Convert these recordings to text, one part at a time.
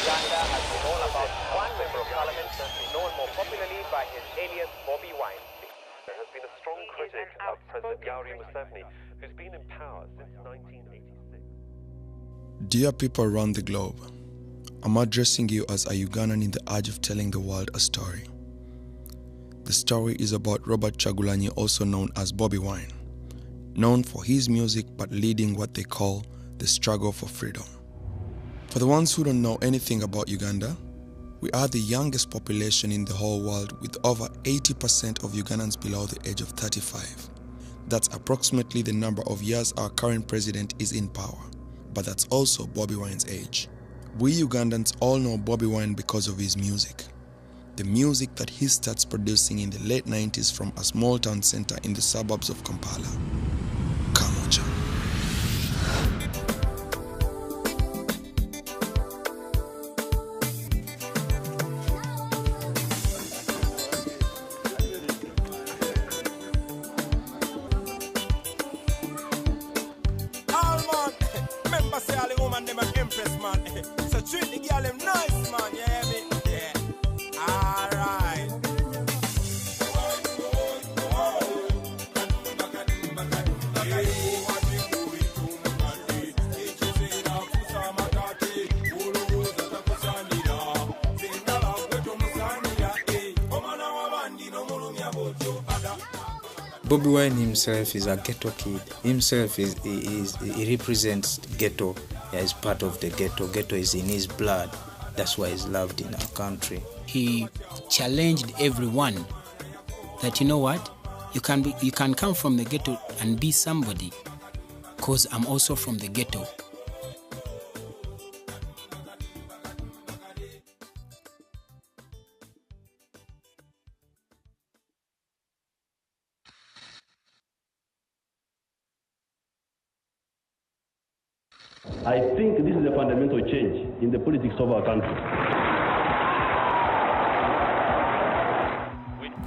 Uganda has been all about one member of parliament, known more popularly by his alias Bobi Wine. There has been a strong critic of President Kyagulanyi Museveni, who's been in power since 1986. Dear people around the globe, I'm addressing you as a Ugandan in the urge of telling the world a story. The story is about Robert Kyagulanyi, also known as Bobi Wine, known for his music but leading what they call the struggle for freedom. For the ones who don't know anything about Uganda, we are the youngest population in the whole world, with over 80% of Ugandans below the age of 35. That's approximately the number of years our current president is in power, but that's also Bobi Wine's age. We Ugandans all know Bobi Wine because of his music. The music that he starts producing in the late 90s from a small town center in the suburbs of Kampala, Kamocha. So treat the girl them nice, man, you hear me? Yeah. Alright. Bobi Wine himself is a ghetto kid. Himself he represents ghetto. Yeah, he's part of the ghetto. Ghetto is in his blood. That's why he's loved in our country. He challenged everyone that, you know what, you can come from the ghetto and be somebody, because I'm also from the ghetto. I think this is a fundamental change in the politics of our country.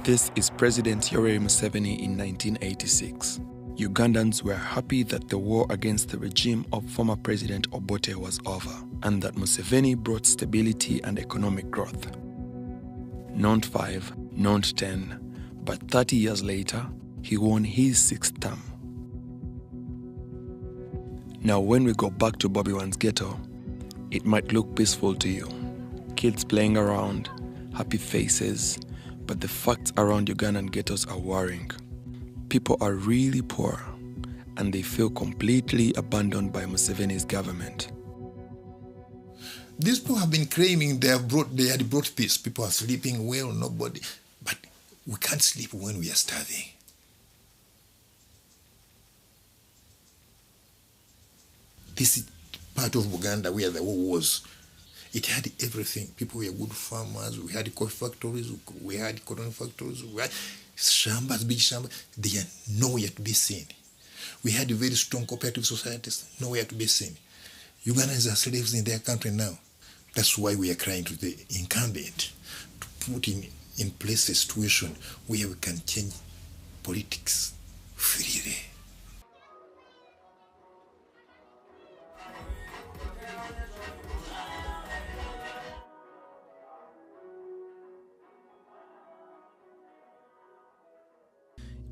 This is President Museveni in 1986. Ugandans were happy that the war against the regime of former President Obote was over, and that Museveni brought stability and economic growth. Not 5, not 10, but 30 years later, he won his 6th term. Now, when we go back to Bobi Wine's ghetto, it might look peaceful to you. Kids playing around, happy faces, but the facts around Ugandan ghettos are worrying. People are really poor, and they feel completely abandoned by Museveni's government. These people have been claiming they had brought peace. People are sleeping well, nobody. But we can't sleep when we are starving. This is part of Uganda where the war was. It had everything. People were good farmers. We had coffee factories. We had cotton factories. We had shambas, big shambas. They are nowhere to be seen. We had very strong cooperative societies. Nowhere to be seen. Ugandans are slaves in their country now. That's why we are crying to the incumbent to put in place a situation where we can change politics freely.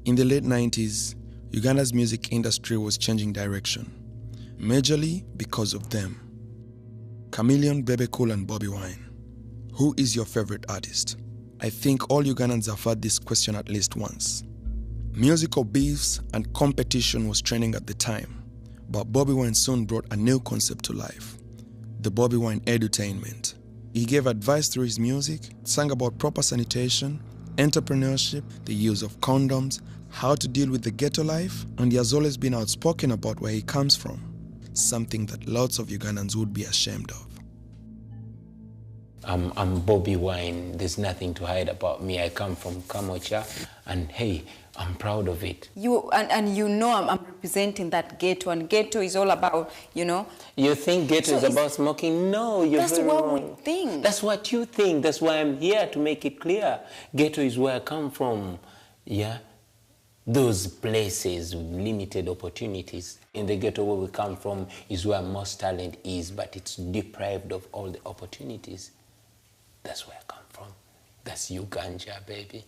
In the late 90s, Uganda's music industry was changing direction, majorly because of them. Chameleon, Bebe Cool and Bobi Wine. Who is your favorite artist? I think all Ugandans have had this question at least once. Musical beefs and competition was trending at the time, but Bobi Wine soon brought a new concept to life, the Bobi Wine edutainment. He gave advice through his music, sang about proper sanitation, entrepreneurship, the use of condoms, how to deal with the ghetto life, and he has always been outspoken about where he comes from, something that lots of Ugandans would be ashamed of. I'm Bobi Wine. There's nothing to hide about me. I come from Kamocha, and hey, I'm proud of it. And you know I'm representing that ghetto, and ghetto is all about, you know. You think ghetto is about smoking? No, you're that's very what wrong. We think. That's what you think. That's why I'm here to make it clear. Ghetto is where I come from. Yeah. those places with limited opportunities. In the ghetto where we come from is where most talent is, but it's deprived of all the opportunities. That's where I come from. That's Uganda, baby.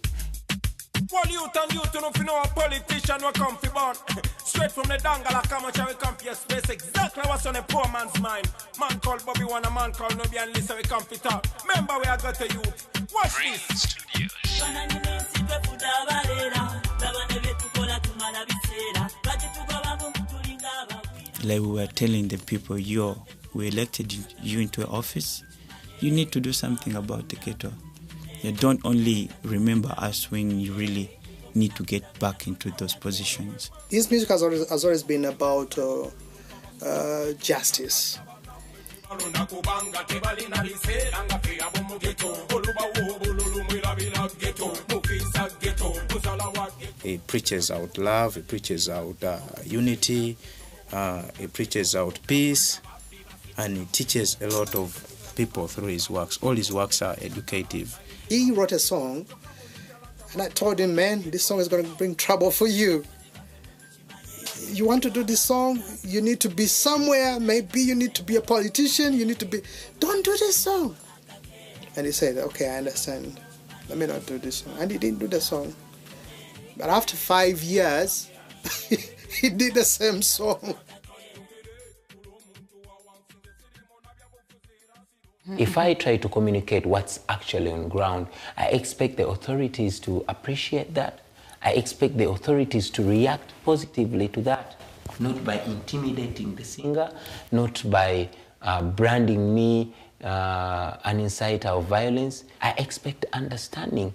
Well, youth and youth, you know, if you know a politician will come for born. Straight from the dangala, come and we come for your space. Exactly what's on a poor man's mind. Man called Bobi, one a man called Nobi, and listen, we come for talk. Remember, we are Ghetto youth. Watch this. Like we were telling the people, we elected you into office. You need to do something about the ghetto. You don't only remember us when you really need to get back into those positions. His music has always been about justice. It preaches out love, it preaches out unity, it preaches out peace, and it teaches a lot of people through his works. All his works are educative. He wrote a song, and I told him, man, this song is going to bring trouble for you. You want to do this song, you need to be somewhere, maybe you need to be a politician, don't do this song. And he said, okay, I understand, let me not do this song. And he didn't do the song. But after 5 years, he did the same song. If I try to communicate what's actually on ground, I expect the authorities to appreciate that. I expect the authorities to react positively to that, not by intimidating the singer, not by branding me an inciter of violence. I expect understanding.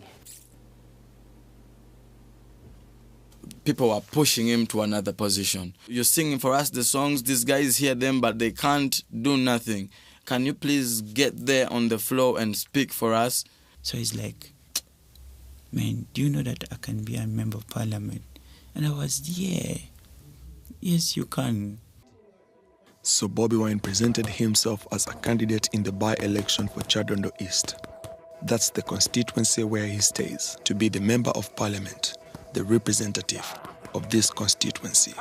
People are pushing him to another position. You're singing for us the songs, these guys hear them, but they can't do nothing. Can you please get there on the floor and speak for us? So he's like, man, do you know that I can be a member of parliament? And I was, yes, you can. So Bobi Wine presented himself as a candidate in the by-election for Chadondo East. That's the constituency where he stays, to be the member of parliament, the representative of this constituency.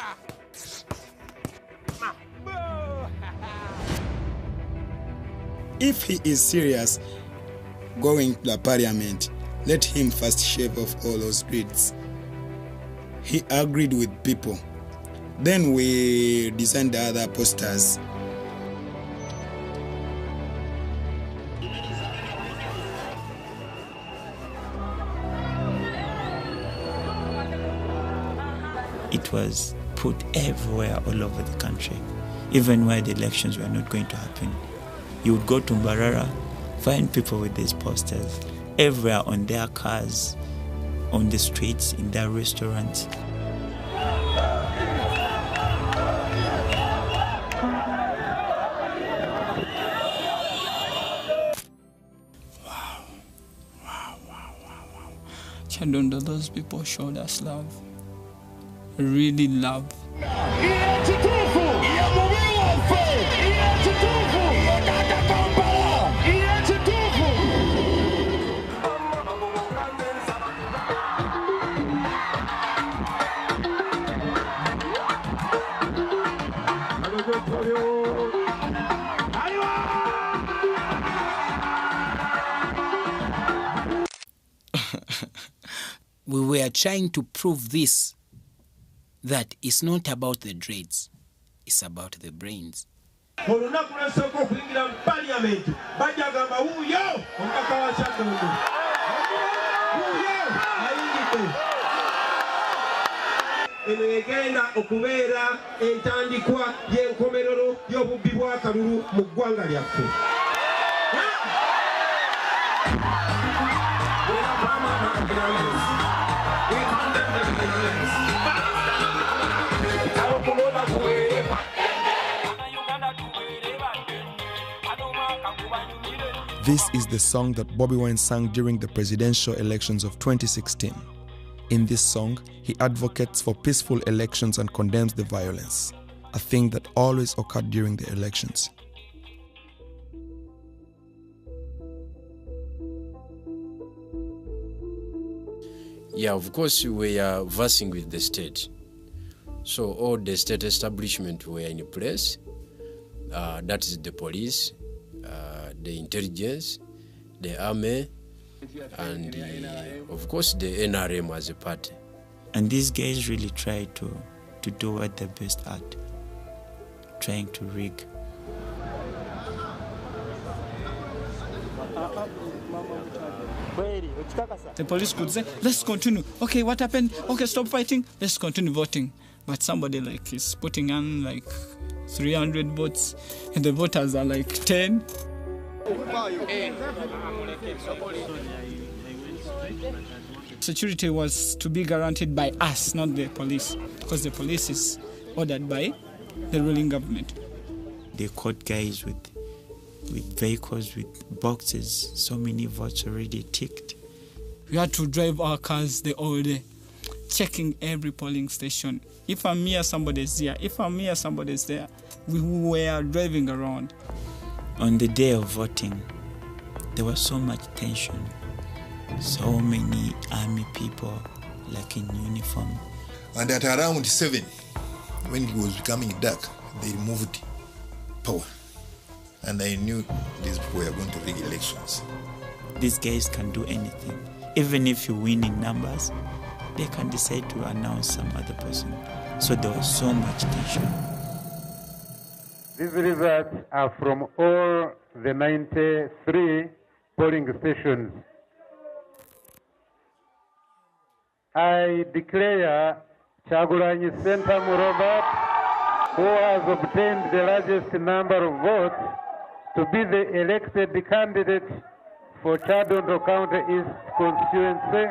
If he is serious going to the parliament, let him first shave off all those dreads. He agreed with people. Then we designed the other posters. It was put everywhere all over the country, even where the elections were not going to happen. You would go to Mbarara, find people with these posters everywhere on their cars, on the streets, in their restaurants. Chadondo, those people showed us love. Really love. We were trying to prove this, that it's not about the dreads, it's about the brains. Eno egenda okubeera entandikwa y'enkomerero y'obubbi bw'akalulu mu ggwanga lyaffe. This is the song that Bobi Wine sang during the presidential elections of 2016. In this song, he advocates for peaceful elections and condemns the violence, a thing that always occurred during the elections. Yeah, of course, we are versing with the state. So all the state establishment were in place. That is the police, the intelligence, the army, and of course the NRM as a party. And these guys really try to do what they're best at, trying to rig. The police could say, let's continue. Okay, what happened? Okay, stop fighting. Let's continue voting. But somebody like is putting on like 300 votes and the voters are like 10. Security was to be guaranteed by us, not the police, because the police is ordered by the ruling government. They caught guys with vehicles, with boxes, so many votes already ticked. We had to drive our cars the whole day, checking every polling station. If I'm here, somebody's here. If I'm here, somebody's there. We were driving around. On the day of voting, there was so much tension. So many army people, like in uniform. And at around 7, when it was becoming dark, they removed power. And I knew these people were going to rig elections. These guys can do anything. Even if you win in numbers, they can decide to announce some other person. So there was so much tension. These results are from all the 93 polling stations. I declare Kyagulanyi Robert, who has obtained the largest number of votes, to be the elected candidate for Kyadondo County East Constituency,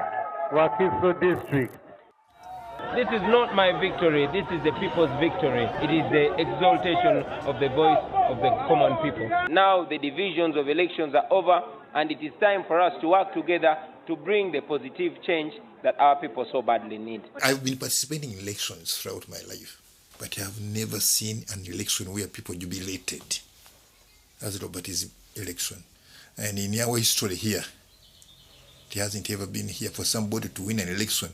Wakiso District. This is not my victory, this is the people's victory. It is the exaltation of the voice of the common people. Now the divisions of elections are over, and it is time for us to work together to bring the positive change that our people so badly need. I've been participating in elections throughout my life, but I have never seen an election where people jubilated as Robert's election. And in our history here, it hasn't ever been here for somebody to win an election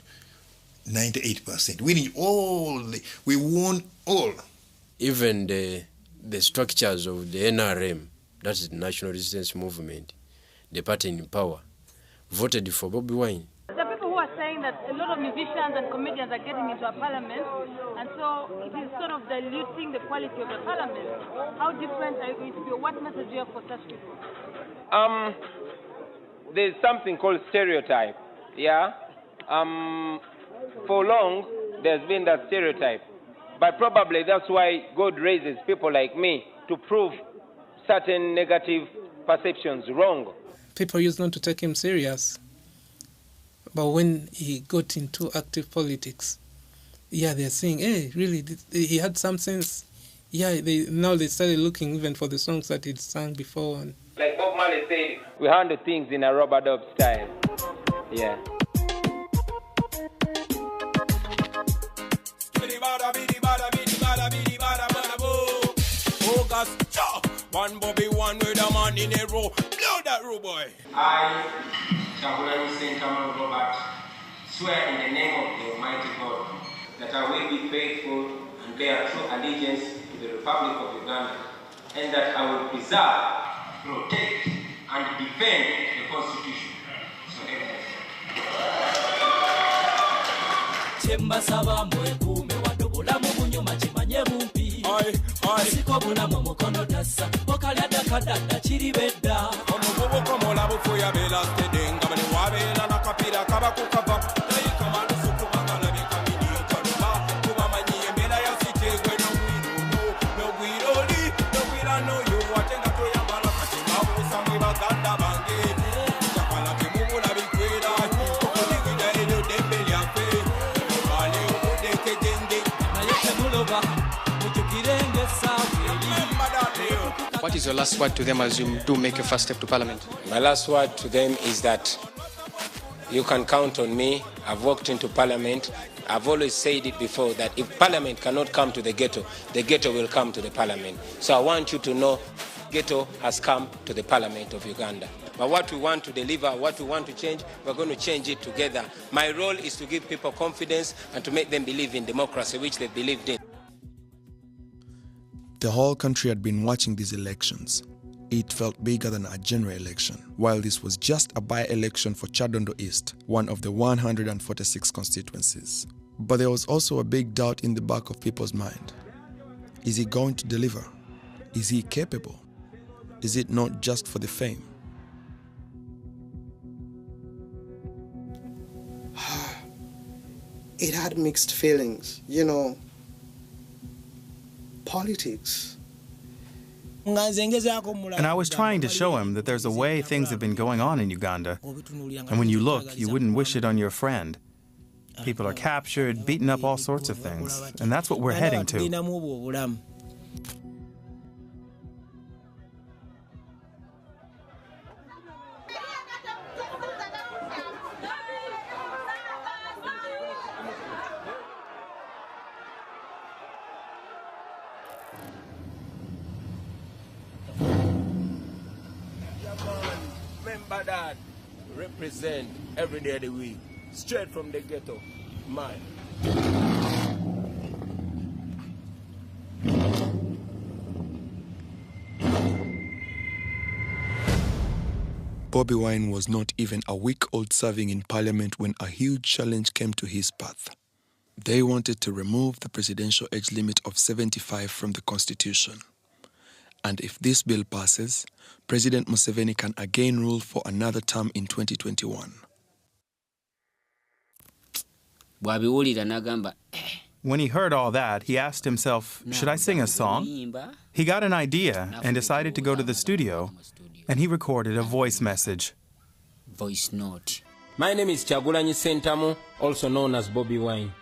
98%. Winning all, we won all. Even the structures of the NRM, that's the National Resistance Movement, the party in power, voted for Bobi Wine. There are people who are saying that a lot of musicians and comedians are getting into a parliament, and so it is sort of diluting the quality of the parliament. How different are you going to be? What message do you have for such people? There's something called stereotype, yeah? For long, there's been that stereotype. But probably that's why God raises people like me to prove certain negative perceptions wrong. People used not to take him serious. But when he got into active politics, yeah, they're saying, hey, really, he had some sense. Yeah, now they started looking even for the songs that he'd sung before. And like Bob Marley said, we handle things in a rubber-dub style. Yeah. One Bobi, one with a man in a row. Blow that row, boy. I, Kyagulanyi Robert, swear in the name of the Almighty God that I will be faithful and bear true allegiance to the Republic of Uganda, and that I will preserve, protect, and defend the Constitution. So Siko bulamu mukono tassa okalya dakadada kiribedda omuvubuka omulabu fuya beera stedenga bali wabeera nakapira kaba kukava naye kamalusuku bagalabye kamini kaluba kubamanyi embeera yasiteegwe n'ogwiroli n'ogwiranoyo ate nga toyambala kati babuusamwe baganda bange kakala temubulabikwera okudigida eryo ddembe lyaffe obale obudekejenge naye temuloba What is your last word to them as you do make your first step to Parliament? My last word to them is that you can count on me. I've walked into Parliament. I've always said it before that if Parliament cannot come to the ghetto will come to the Parliament. So I want you to know Ghetto has come to the Parliament of Uganda. But what we want to deliver, what we want to change, we're going to change it together. My role is to give people confidence and to make them believe in democracy, which they believed in. The whole country had been watching these elections. It felt bigger than a general election, while this was just a by-election for Chadondo East, one of the 146 constituencies. But there was also a big doubt in the back of people's mind. Is he going to deliver? Is he capable? Is it not just for the fame? It had mixed feelings, you know. Politics. And I was trying to show him that there's a way things have been going on in Uganda. And when you look, you wouldn't wish it on your friend. People are captured, beaten up, all sorts of things. And that's what we're heading to. Remember that. Represent every day of the week. Straight from the ghetto. Mine. Bobi Wine was not even a week old serving in parliament when a huge challenge came to his path. They wanted to remove the presidential age limit of 75 from the constitution. And if this bill passes, President Museveni can again rule for another term in 2021. When he heard all that, he asked himself, should I sing a song? He got an idea and decided to go to the studio, and he recorded a voice message. Voice note. My name is Kyagulanyi, also known as Bobi Wine.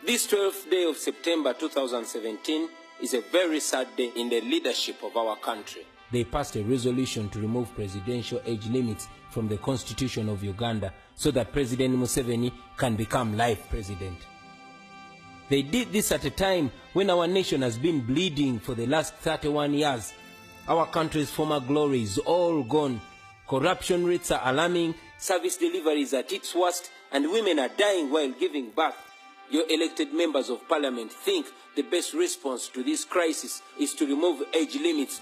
This 12th day of September 2017 is a very sad day in the leadership of our country. They passed a resolution to remove presidential age limits from the Constitution of Uganda so that President Museveni can become life president. They did this at a time when our nation has been bleeding for the last 31 years. Our country's former glory is all gone. Corruption rates are alarming, service delivery is at its worst, and women are dying while giving birth. Your elected members of parliament think the best response to this crisis is to remove age limits.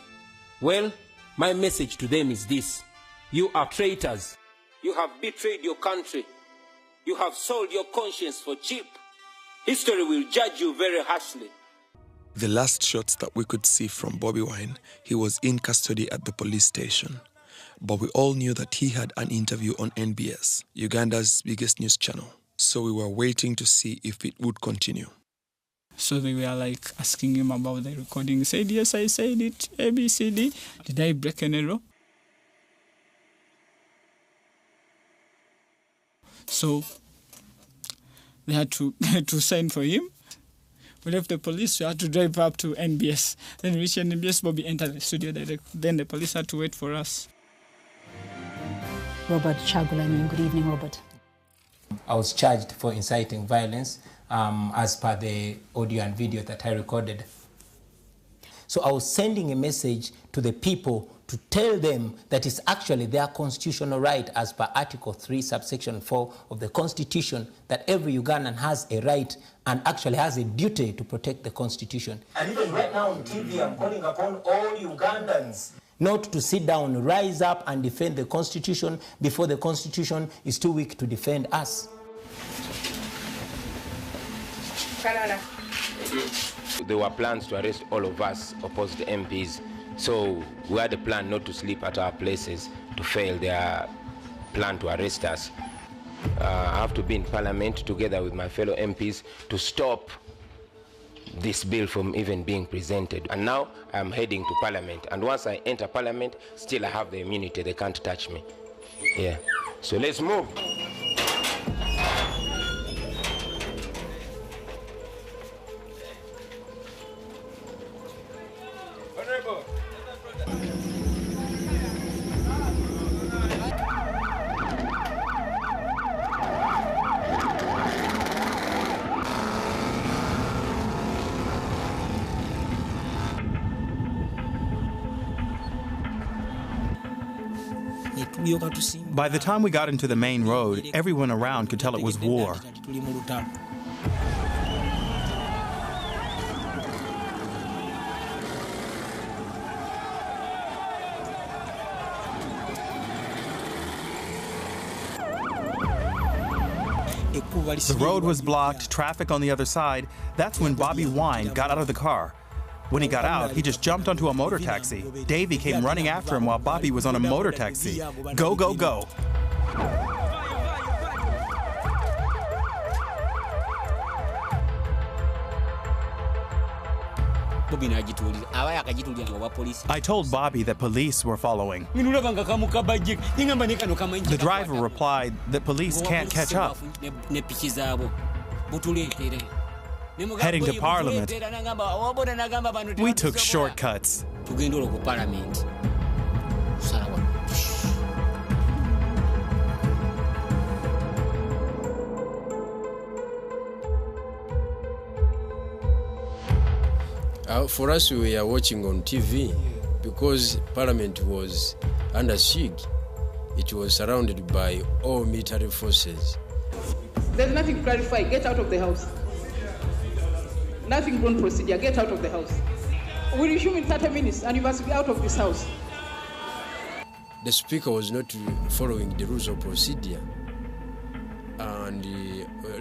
Well, my message to them is this. You are traitors. You have betrayed your country. You have sold your conscience for cheap. History will judge you very harshly. The last shots that we could see from Bobi Wine, he was in custody at the police station. But we all knew that he had an interview on NBS, Uganda's biggest news channel. So we were waiting to see if it would continue. So they were like asking him about the recording. He said, yes, I said it, A, B, C, D. Did I break any law? So they had to sign for him. We left the police, we had to drive up to NBS. Then we reached NBS, Bobi entered the studio direct. Then the police had to wait for us. Robert Kyagulanyi, good evening, Robert. I was charged for inciting violence as per the audio and video that I recorded. So I was sending a message to the people to tell them that it's actually their constitutional right as per Article 3, subsection 4 of the Constitution, that every Ugandan has a right and actually has a duty to protect the Constitution. And even right now on TV, I'm calling upon all Ugandans not to sit down, rise up and defend the Constitution before the Constitution is too weak to defend us. There were plans to arrest all of us opposed MPs. So we had a plan not to sleep at our places to fail their plan to arrest us. I have to be in Parliament together with my fellow MPs to stop this bill from even being presented. And now I'm heading to Parliament. And once I enter Parliament, still I have the immunity. They can't touch me. Yeah. So let's move. By the time we got into the main road, everyone around could tell it was war. The road was blocked, traffic on the other side. That's when Bobi Wine got out of the car. When he got out, he just jumped onto a motor taxi. Davey came running after him while Bobi was on a motor taxi. Go, go, go. I told Bobi that police were following. The driver replied that police can't catch up. Heading to Parliament, we took shortcuts. For us, we are watching on TV because Parliament was under siege. It was surrounded by all military forces. There's nothing to clarify. Get out of the house. Nothing beyond procedure. Get out of the house. We resume in 30 minutes and you must be out of this house. The speaker was not following the rules of procedure. And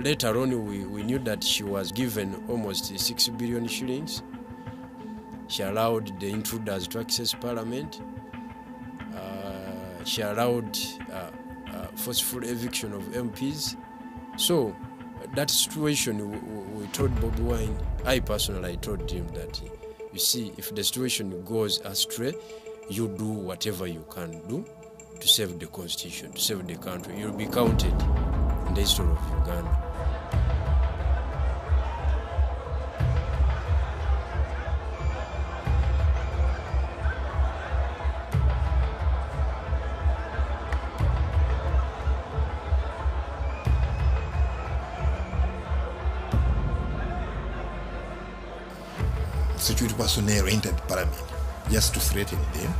later on, we knew that she was given almost 6 billion shillings. She allowed the intruders to access Parliament. She allowed forceful eviction of MPs. So that situation, we told Bobi Wine, I personally told him that, you see, if the situation goes astray, you do whatever you can do to save the constitution, to save the country. You'll be counted in the history of Uganda. Security personnel entered Parliament just to threaten them,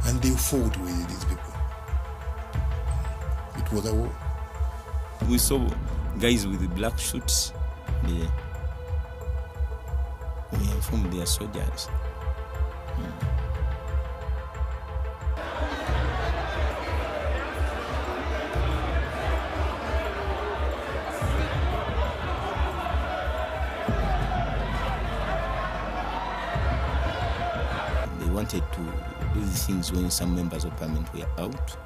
and they fought with these people. It was a war. We saw guys with black suits. We informed their soldiers. Wanted to do these things when some members of Parliament were out.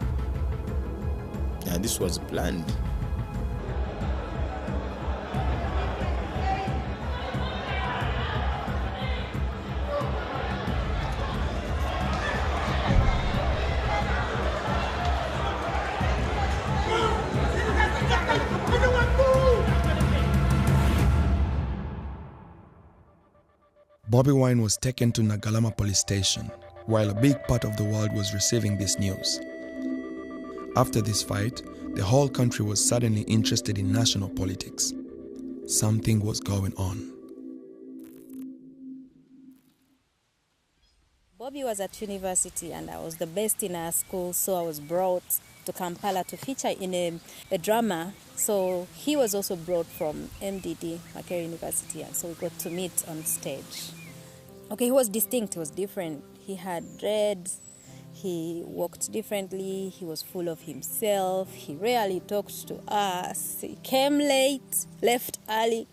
And this was planned. Bobi Wine was taken to Nagalama police station, while a big part of the world was receiving this news. After this fight, the whole country was suddenly interested in national politics. Something was going on. Bobi was at university and I was the best in our school, so I was brought to Kampala to feature in a drama. So he was also brought from MDD, Makerere University, and so we got to meet on stage. Okay, he was distinct, he was different. He had dreads, he walked differently, he was full of himself, he rarely talked to us, he came late, left early,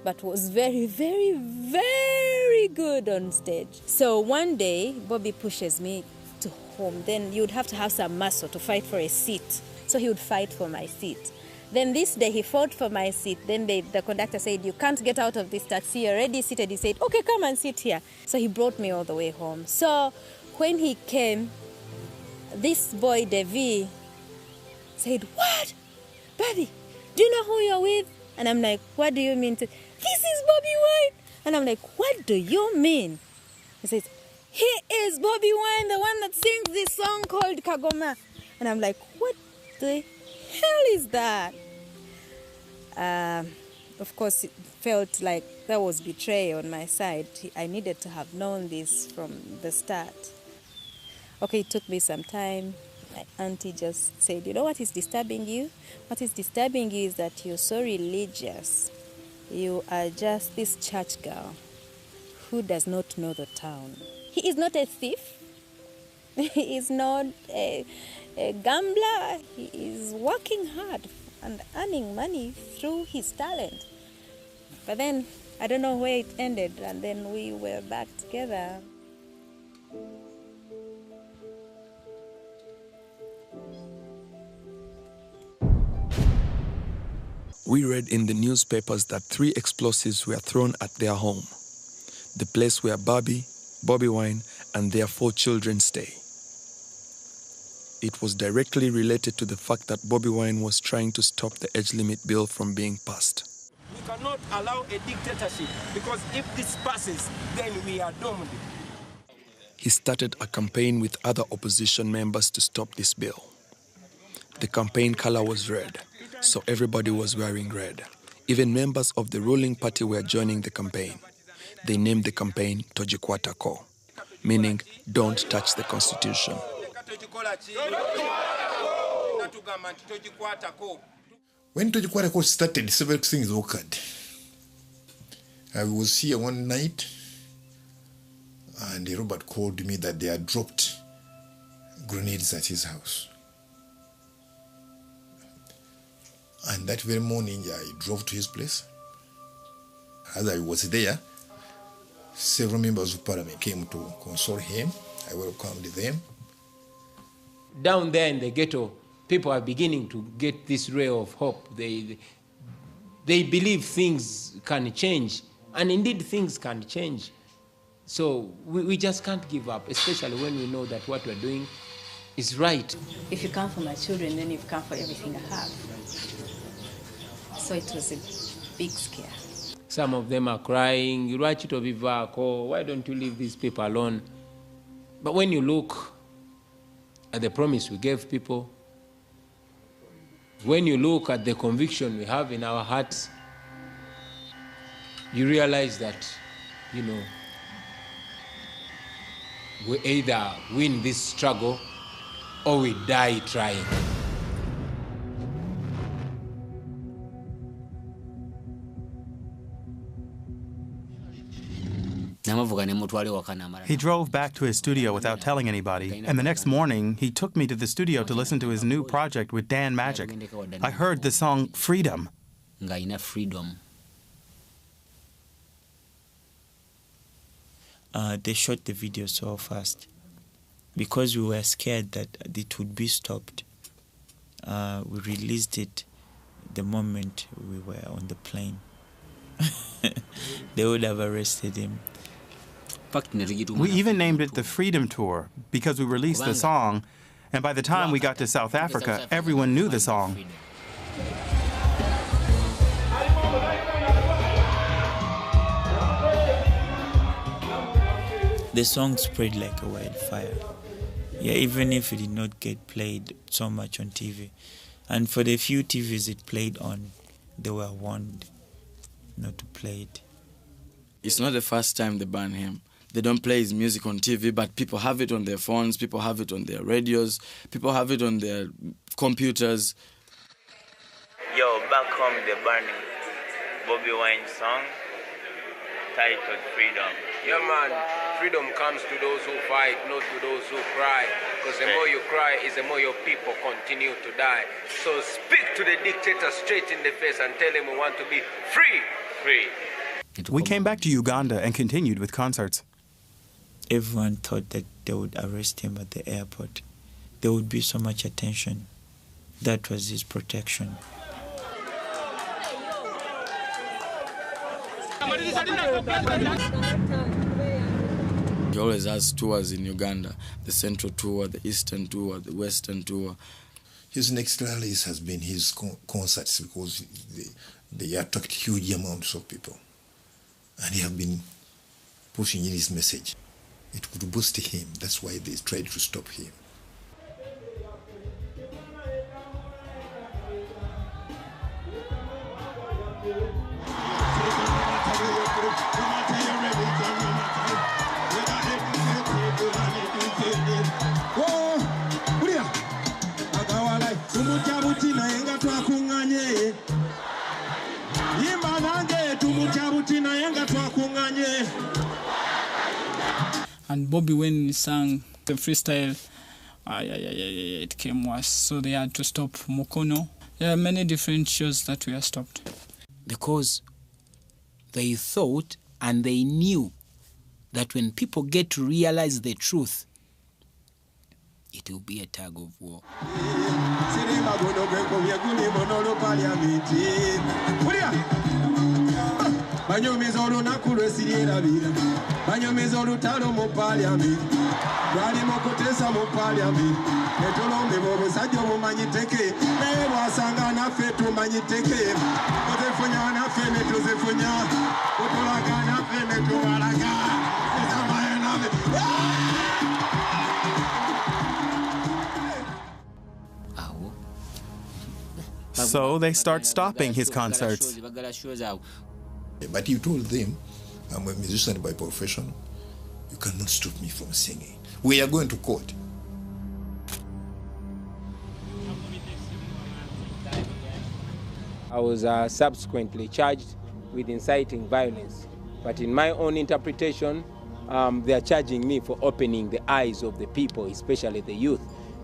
but was very, very, very good on stage. So one day, Bobi pushes me to home. Then you would have to have some muscle to fight for a seat. So he would fight for my seat. Then this day he fought for my seat. Then the conductor said, you can't get out of this taxi, you're already seated. He said, okay, come and sit here. So he brought me all the way home. So when he came, this boy, Devi, said, what? Bobi, do you know who you're with? And I'm like, what do you mean? This is Bobi Wine. And I'm like, what do you mean? He says, he is Bobi Wine, the one that sings this song called Kagoma. And I'm like, what the hell is that? Of course, it felt like that was betrayal on my side. I needed to have known this from the start. Okay, it took me some time. My auntie just said, you know what is disturbing you? What is disturbing you is that you're so religious. You are just this church girl who does not know the town. He is not a thief. He is not a gambler. He is working hard and earning money through his talent. But then, I don't know where it ended, and then we were back together. We read in the newspapers that 3 explosives were thrown at their home, the place where Bobi Wine, and their 4 children stay. It was directly related to the fact that Bobi Wine was trying to stop the age limit bill from being passed. We cannot allow a dictatorship, because if this passes, then we are doomed. He started a campaign with other opposition members to stop this bill. The campaign color was red, so everybody was wearing red. Even members of the ruling party were joining the campaign. They named the campaign Tojikwata Ko, meaning don't touch the constitution. When Tojikwata Ko started, several things occurred. I was here one night, and Robert called me that they had dropped grenades at his house. And that very morning, I drove to his place. As I was there, several members of parliament came to console him. I welcomed them. Down there in the ghetto, people are beginning to get this ray of hope. They believe things can change, and indeed things can change. So we just can't give up, especially when we know that what we're doing is right. If you come for my children, then you've come for everything I have. So it was a big scare. Some of them are crying, why don't you leave these people alone? But when you look at the promise we gave people, when you look at the conviction we have in our hearts, you realize that, we either win this struggle or we die trying. He drove back to his studio without telling anybody, and the next morning he took me to the studio to listen to his new project with Dan Magic. I heard the song Freedom. They shot the video so fast because we were scared that it would be stopped. We released it the moment we were on the plane. They would have arrested him. We even named it the Freedom Tour because we released the song, and by the time we got to South Africa, everyone knew the song. The song spread like a wildfire. Yeah, even if it did not get played so much on TV. And for the few TVs it played on, they were warned not to play it. It's not the first time they ban him. They don't play his music on TV, but people have it on their phones, people have it on their radios, people have it on their computers. Yo, back home they're banning Bobi Wine song titled Freedom. Yeah, man, freedom comes to those who fight, not to those who cry. Because the more you cry is the more your people continue to die. So speak to the dictator straight in the face and tell him we want to be free. Free. We came back to Uganda and continued with concerts. Everyone thought that they would arrest him at the airport. There would be so much attention. That was his protection. He always has tours in Uganda, the Central Tour, the Eastern Tour, the Western Tour. His next rallies has been his concerts because they attract huge amounts of people. And he have been pushing in his message. It could boost him. That's why they tried to stop him. And Bobi, when he sang the freestyle, it came worse. So they had to stop Mukono. There are many different shows that were stopped. Because they thought and they knew that when people get to realize the truth, it will be a tug of war. Banyomeza olunaku lwesirierabira banyomeza olutalo mu paliament lwali mukutesa mu paliament netulondebwa obusajja obumanyi teke naye bwasanga naffe tumanyi teke ozefunya naffe netuzifunya otulaga naffe netubalaga ezamaye naffe. So they start stopping his concerts. But you told them, I'm a musician by profession, you cannot stop me from singing. We are going to court. I was subsequently charged with inciting violence. But in my own interpretation, they are charging me for opening the eyes of the people, especially the youth.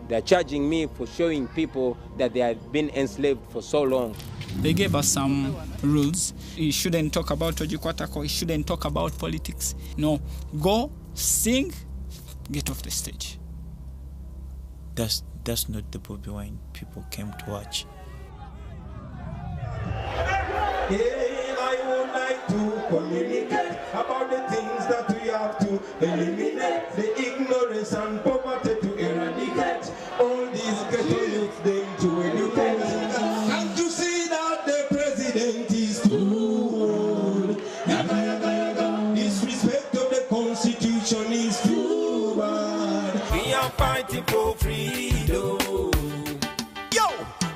They are charging me for showing people that they have been enslaved for so long. They gave us some rules. You shouldn't talk about Ojikwatako, you shouldn't talk about politics. No, go, sing, get off the stage. That's not the Bobi Wine people came to watch. Hey, I would like to communicate about the things that we have to eliminate, the ignorance and poverty to eradicate, all these ghetto youths them to educate. And to see that the president is too old. Disrespect of the constitution is too bad. We are fighting for freedom.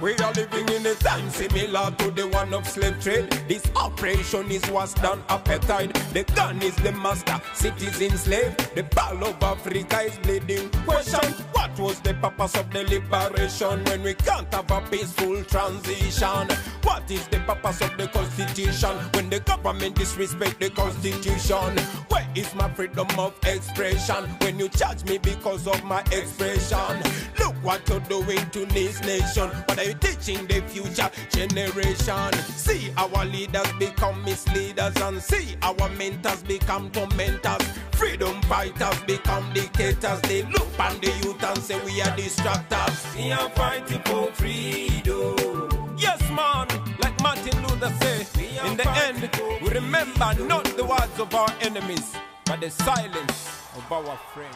We are living in a time similar to the one of slave trade. This operation is worse than apartheid. The gun is the master, citizen slave. The ball of Africa is bleeding. Question, what was the purpose of the liberation when we can't have a peaceful transition? What is the purpose of the constitution when the government disrespect the constitution? Where is my freedom of expression when you charge me because of my expression? Look what you're doing to this nation. What are you teaching the future generation? See our leaders become misleaders and see our mentors become tormentors. Freedom fighters become dictators. They look on the youth and say we are distractors. We are fighting for freedom. Yes, man, like Martin Luther said, in the end, we remember not the words of our enemies, but the silence of our friends.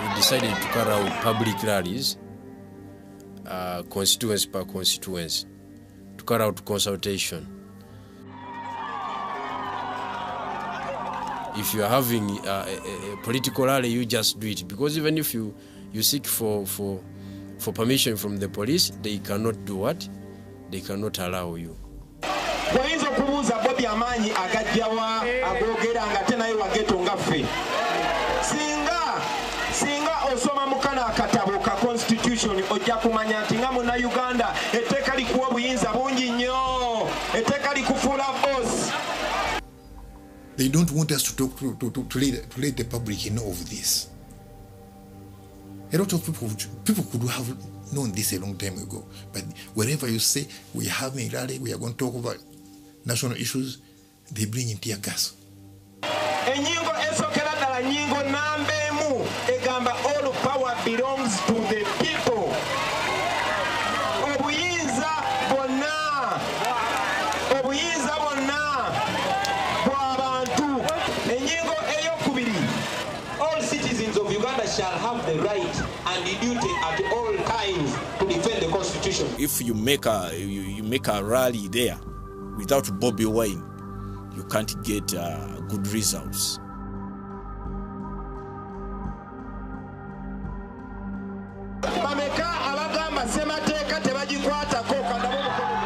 We decided to carry out public rallies, constituency per constituency, to carry out consultation. If you are having a political rally, you just do it, because even if you seek for permission from the police, they cannot do what? They cannot allow you. Wayinza okubuuza Bobi amaanyi agajjawa agogera nga ate naye wa Ghetto nga ffe. Singa osoma mukana akatabo ka constitution ojja kumanya nti nga muna Uganda etteeka likuwa obuyinza bungi nnyo, etteeka likufuula boss. They don't want us to talk to let the public know of this. A lot of people could have known this a long time ago, but wherever you say we are having a rally, we are going to talk about national issues, they bring in tear gas. Enyingo esokera ddala nyingo nambeemu egamba all power belongs to the people. Obuyinza bwonna bw'abantu. Enyingo ey'okubiri, all citizens of Uganda shall have the right and the duty at all times to defend the constitution. If you make a rally there without Bobi Wine, you can't get good results. Bameka abagamba semateeka tebagikwatako kandabo mukono.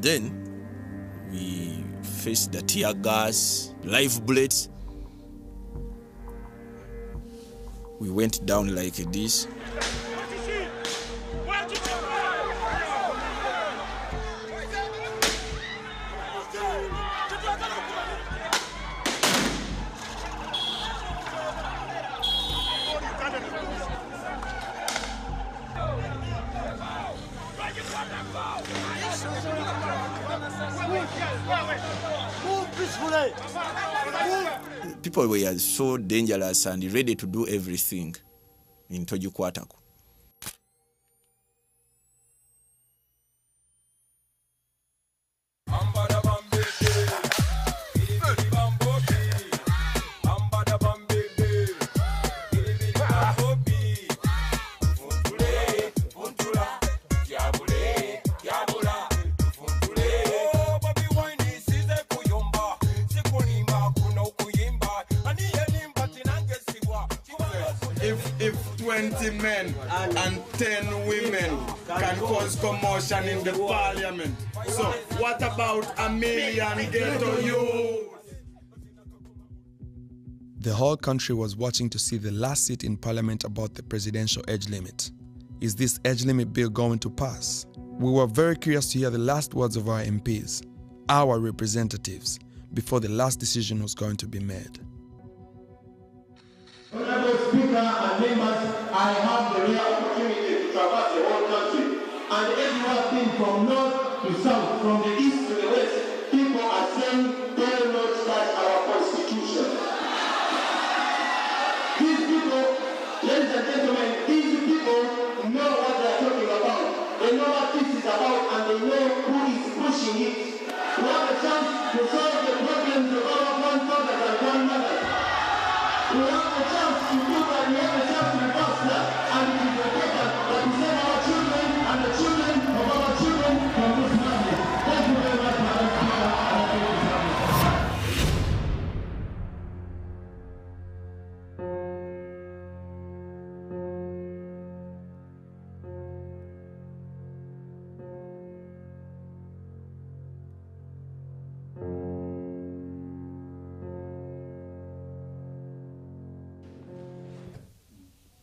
Then we faced the tear gas. live bullets. We went down like this. People were so dangerous and ready to do everything in Tojukwataku. If 20 men and 10 women can cause commotion in the parliament, so what about a million ghetto youth? The whole country was watching to see the last seat in parliament about the presidential age limit. Is this age limit bill going to pass? We were very curious to hear the last words of our MPs, our representatives, before the last decision was going to be made. Honorable Speaker and members, I have the rare opportunity to traverse the whole country, and everywhere thing from north to south, from the east to the west, people are saying, "Dare not touch our constitution." These people, ladies and gentlemen, these people know what they are talking about. They know what this is about, and they know who is pushing it. We have a chance to solve the problems of our grandfathers and grandmothers. We have a chance to do that, we have a chance to reverse that, and it is important that we save our children and the children of our children from this madness. Thank you very much, Madam Speaker, and I thank you for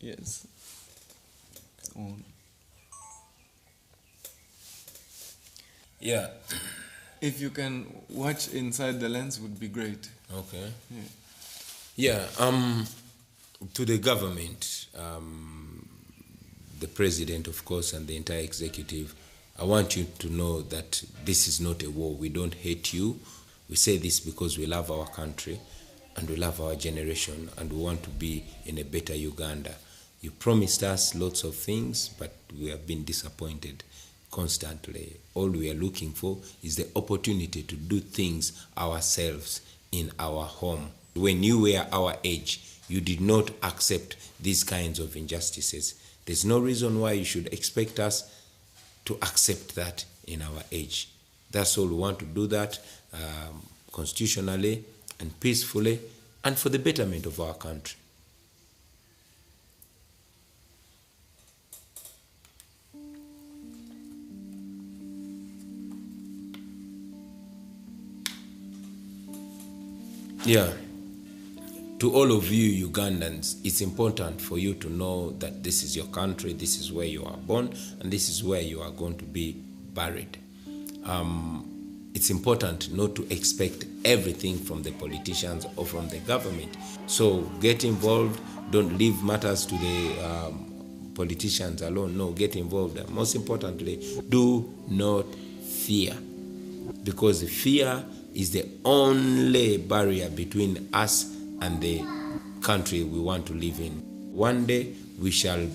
Yes. On. Yeah. If you can watch inside the lens, would be great. Okay. Yeah. Yeah. To the government, the president, of course, and the entire executive, I want you to know that this is not a war. We don't hate you. We say this because we love our country and we love our generation and we want to be in a better Uganda. You promised us lots of things, but we have been disappointed constantly. All we are looking for is the opportunity to do things ourselves in our home. When you were our age, you did not accept these kinds of injustices. There's no reason why you should expect us to accept that in our age. That's all. We want to do that constitutionally and peacefully and for the betterment of our country. Yeah. To all of you Ugandans, it's important for you to know that this is your country, this is where you are born, and this is where you are going to be buried. It's important not to expect everything from the politicians or from the government. So get involved, don't leave matters to the politicians alone. No, get involved. And most importantly, do not fear, because fear is the only barrier between us and the country we want to live in. One day we shall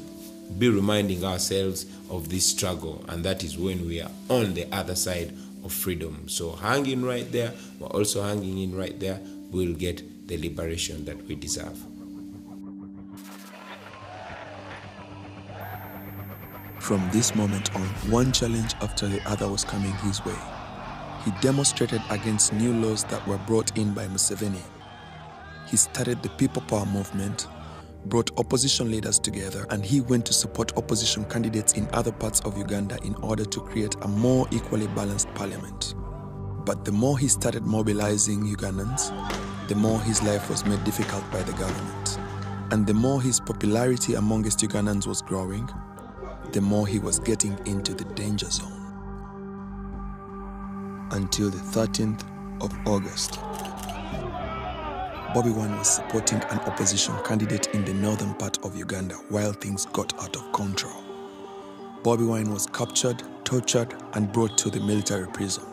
be reminding ourselves of this struggle, and that is when we are on the other side of freedom. So hanging right there, we're also hanging in right there, we'll get the liberation that we deserve. From this moment on, one challenge after the other was coming his way. He demonstrated against new laws that were brought in by Museveni. He started the People Power movement, brought opposition leaders together, and he went to support opposition candidates in other parts of Uganda in order to create a more equally balanced parliament. But the more he started mobilizing Ugandans, the more his life was made difficult by the government. And the more his popularity amongst Ugandans was growing, the more he was getting into the danger zone. Until the 13th of August, Bobi Wine was supporting an opposition candidate in the northern part of Uganda while things got out of control. Bobi Wine was captured, tortured, and brought to the military prison.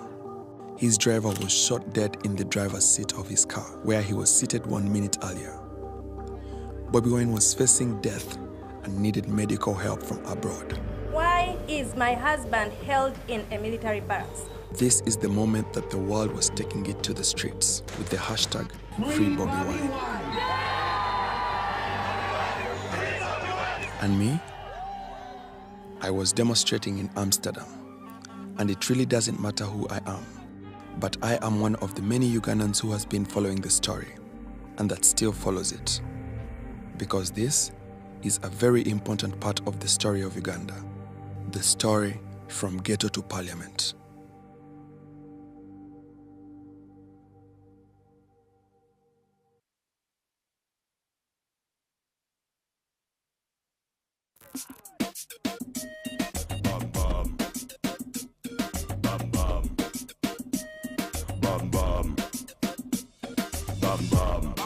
His driver was shot dead in the driver's seat of his car, where he was seated 1 minute earlier. Bobi Wine was facing death and needed medical help from abroad. Why is my husband held in a military barracks? This is the moment that the world was taking it to the streets with the hashtag Free Bobi Wine. And me? I was demonstrating in Amsterdam. And it really doesn't matter who I am. But I am one of the many Ugandans who has been following the story and that still follows it. Because this is a very important part of the story of Uganda. The story from ghetto to parliament. Bam bam. Bam bam. Bam bam. Bam bam.